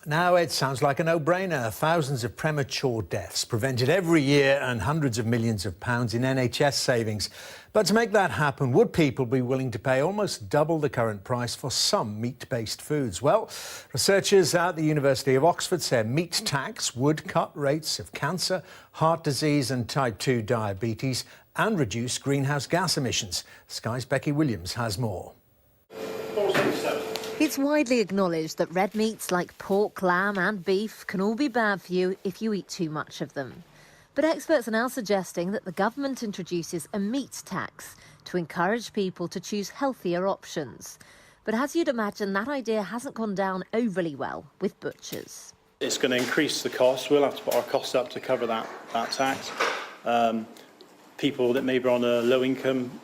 Now it sounds like a no-brainer. Thousands of premature deaths prevented every year and hundreds of millions of pounds in NHS savings. But to make that happen, would people be willing to pay almost double the current price for some meat-based foods? Well, researchers at the University of Oxford say a meat tax would cut rates of cancer, heart disease and type 2 diabetes and reduce greenhouse gas emissions. Sky's Becky Williams has more. It's widely acknowledged that red meats like pork, lamb and beef can all be bad for you if you eat too much of them. But experts are now suggesting that the government introduces a meat tax to encourage people to choose healthier options. But as you'd imagine, that idea hasn't gone down overly well with butchers. It's going to increase the cost. We'll have to put our costs up to cover that tax. People that maybe are on a low income,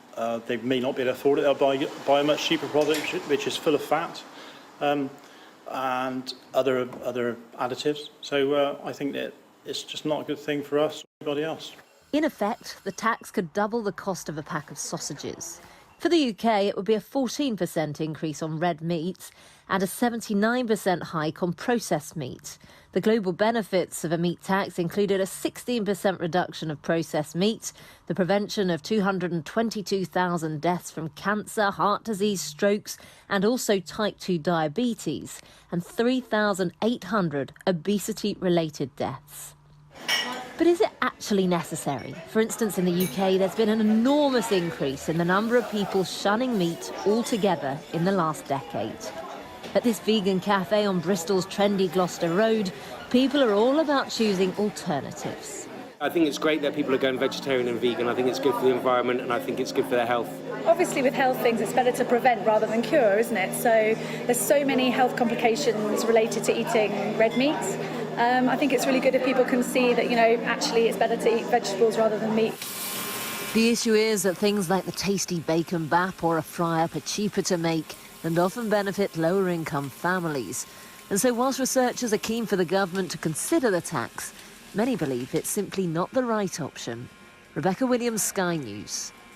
they may not be able to afford it. They'll buy a much cheaper product, which is full of fat and other additives. So I think that it's just not a good thing for us or anybody else. In effect, the tax could double the cost of a pack of sausages. For the UK, it would be a 14% increase on red meats and a 79% hike on processed meat. The global benefits of a meat tax included a 16% reduction of processed meat, the prevention of 222,000 deaths from cancer, heart disease, strokes, and also type 2 diabetes, and 3,800 obesity-related deaths. But is it actually necessary? For instance, in the UK, there's been an enormous increase in the number of people shunning meat altogether in the last decade. At this vegan cafe on Bristol's trendy Gloucester Road, people are all about choosing alternatives. I think it's great that people are going vegetarian and vegan. I think it's good for the environment and I think it's good for their health. Obviously with health things it's better to prevent rather than cure, isn't it? So there's so many health complications related to eating red meat. I think it's really good if people can see that, actually it's better to eat vegetables rather than meat. The issue is that things like the tasty bacon bap or a fry-up are cheaper to make and often benefit lower-income families. And so whilst researchers are keen for the government to consider the tax, many believe it's simply not the right option. Rebecca Williams, Sky News.